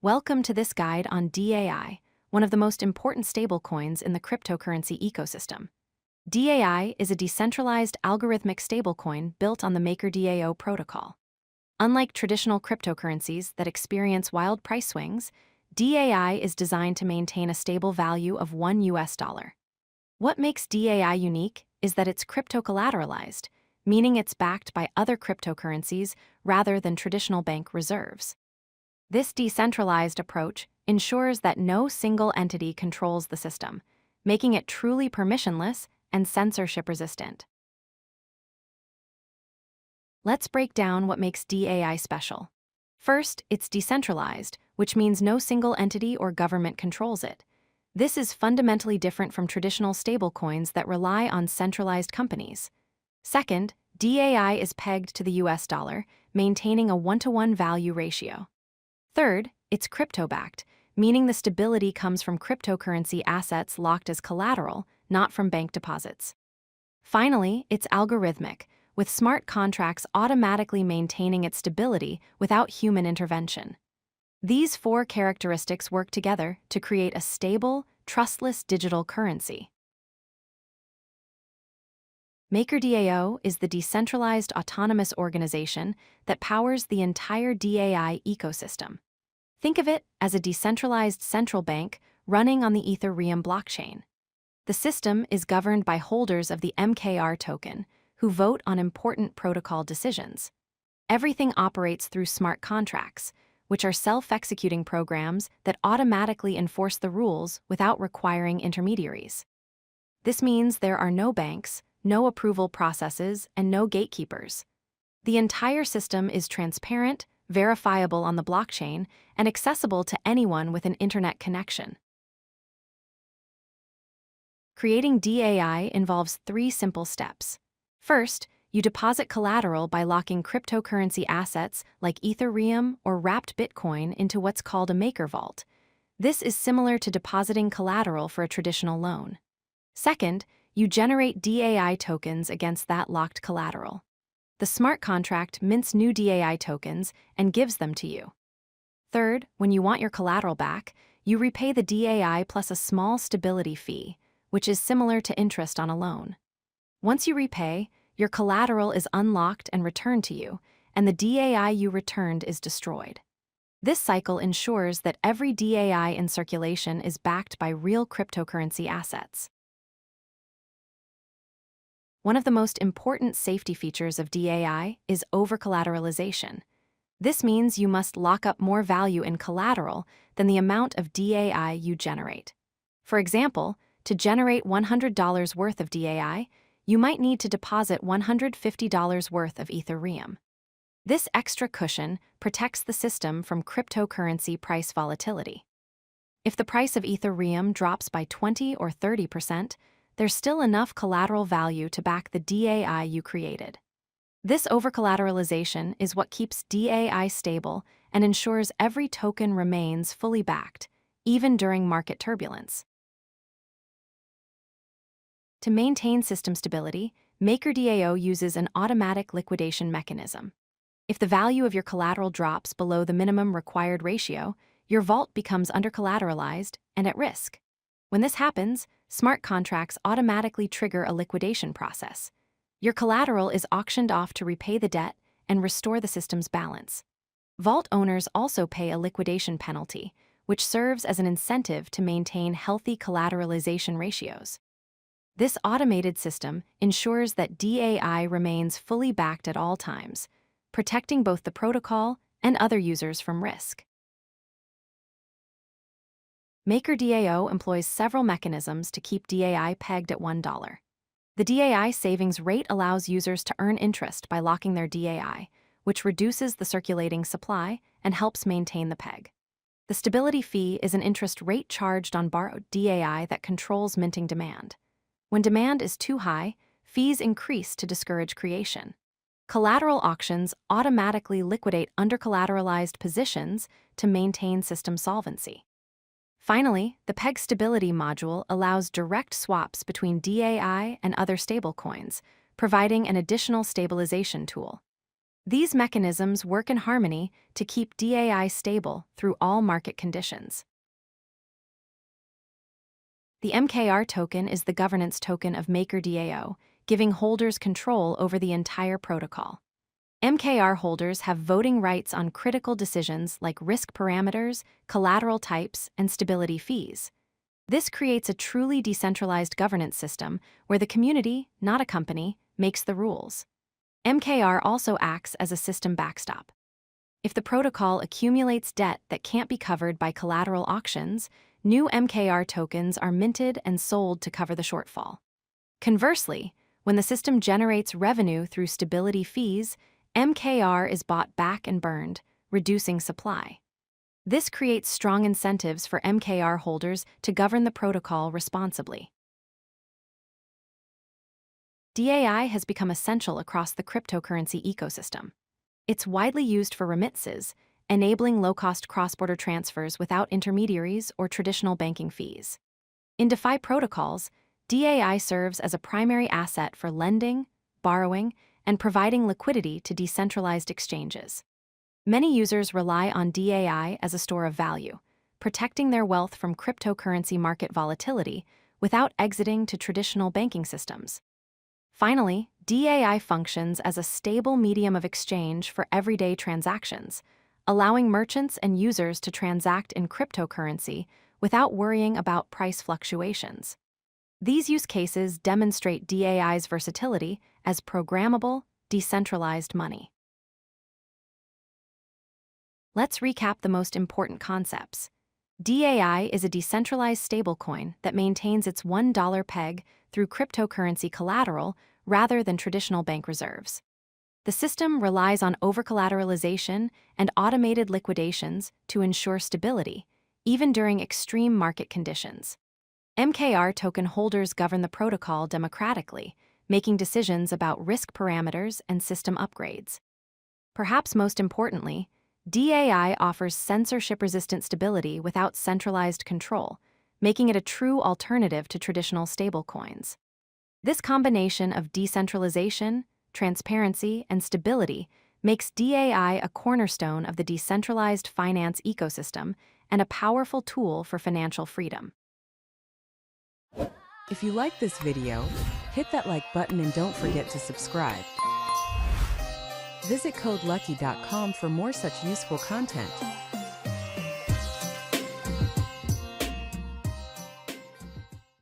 Welcome to this guide on DAI, one of the most important stablecoins in the cryptocurrency ecosystem. DAI is a decentralized algorithmic stablecoin built on the MakerDAO Protocol. Unlike traditional cryptocurrencies that experience wild price swings, DAI is designed to maintain a stable value of $1. What makes DAI unique is that it's crypto-collateralized, meaning it's backed by other cryptocurrencies rather than traditional bank reserves. This decentralized approach ensures that no single entity controls the system, making it truly permissionless and censorship-resistant. Let's break down what makes DAI special. First, it's decentralized, which means no single entity or government controls it. This is fundamentally different from traditional stablecoins that rely on centralized companies. Second, DAI is pegged to the US dollar, maintaining a 1-to-1 value ratio. Third, it's crypto-backed, meaning the stability comes from cryptocurrency assets locked as collateral, not from bank deposits. Finally, it's algorithmic, with smart contracts automatically maintaining its stability without human intervention. These four characteristics work together to create a stable, trustless digital currency. MakerDAO is the decentralized autonomous organization that powers the entire DAI ecosystem. Think of it as a decentralized central bank running on the Ethereum blockchain. The system is governed by holders of the MKR token, who vote on important protocol decisions. Everything operates through smart contracts, which are self-executing programs that automatically enforce the rules without requiring intermediaries. This means there are no banks, no approval processes, and no gatekeepers. The entire system is transparent, verifiable on the blockchain, and accessible to anyone with an internet connection. Creating DAI involves 3 simple steps. First, you deposit collateral by locking cryptocurrency assets like Ethereum or wrapped Bitcoin into what's called a Maker Vault. This is similar to depositing collateral for a traditional loan. Second, you generate DAI tokens against that locked collateral. The smart contract mints new DAI tokens and gives them to you. Third, when you want your collateral back, you repay the DAI plus a small stability fee, which is similar to interest on a loan. Once you repay, your collateral is unlocked and returned to you, and the DAI you returned is destroyed. This cycle ensures that every DAI in circulation is backed by real cryptocurrency assets. One of the most important safety features of DAI is overcollateralization. This means you must lock up more value in collateral than the amount of DAI you generate. For example, to generate $100 worth of DAI, you might need to deposit $150 worth of Ethereum. This extra cushion protects the system from cryptocurrency price volatility. If the price of Ethereum drops by 20 or 30%, there's still enough collateral value to back the DAI you created. This overcollateralization is what keeps DAI stable and ensures every token remains fully backed, even during market turbulence. To maintain system stability, MakerDAO uses an automatic liquidation mechanism. If the value of your collateral drops below the minimum required ratio, your vault becomes undercollateralized and at risk. When this happens, smart contracts automatically trigger a liquidation process. Your collateral is auctioned off to repay the debt and restore the system's balance. Vault owners also pay a liquidation penalty, which serves as an incentive to maintain healthy collateralization ratios. This automated system ensures that DAI remains fully backed at all times, protecting both the protocol and other users from risk. MakerDAO employs several mechanisms to keep DAI pegged at $1. The DAI savings rate allows users to earn interest by locking their DAI, which reduces the circulating supply and helps maintain the peg. The stability fee is an interest rate charged on borrowed DAI that controls minting demand. When demand is too high, fees increase to discourage creation. Collateral auctions automatically liquidate undercollateralized positions to maintain system solvency. Finally, the peg stability module allows direct swaps between DAI and other stablecoins, providing an additional stabilization tool. These mechanisms work in harmony to keep DAI stable through all market conditions. The MKR token is the governance token of MakerDAO, giving holders control over the entire protocol. MKR holders have voting rights on critical decisions like risk parameters, collateral types, and stability fees. This creates a truly decentralized governance system where the community, not a company, makes the rules. MKR also acts as a system backstop. If the protocol accumulates debt that can't be covered by collateral auctions, new MKR tokens are minted and sold to cover the shortfall. Conversely, when the system generates revenue through stability fees, MKR is bought back and burned, reducing supply. This creates strong incentives for MKR holders to govern the protocol responsibly. DAI has become essential across the cryptocurrency ecosystem. It's widely used for remittances, enabling low-cost cross-border transfers without intermediaries or traditional banking fees. In DeFi protocols, DAI serves as a primary asset for lending, borrowing, and providing liquidity to decentralized exchanges. Many users rely on DAI as a store of value, protecting their wealth from cryptocurrency market volatility without exiting to traditional banking systems. Finally, DAI functions as a stable medium of exchange for everyday transactions, allowing merchants and users to transact in cryptocurrency without worrying about price fluctuations. These use cases demonstrate DAI's versatility as programmable, decentralized money. Let's recap the most important concepts. DAI is a decentralized stablecoin that maintains its $1 peg through cryptocurrency collateral rather than traditional bank reserves. The system relies on overcollateralization and automated liquidations to ensure stability, even during extreme market conditions. MKR token holders govern the protocol democratically, making decisions about risk parameters and system upgrades. Perhaps most importantly, DAI offers censorship-resistant stability without centralized control, making it a true alternative to traditional stablecoins. This combination of decentralization, transparency, and stability makes DAI a cornerstone of the decentralized finance ecosystem and a powerful tool for financial freedom. If you like this video, hit that like button and don't forget to subscribe. Visit codelucky.com for more such useful content.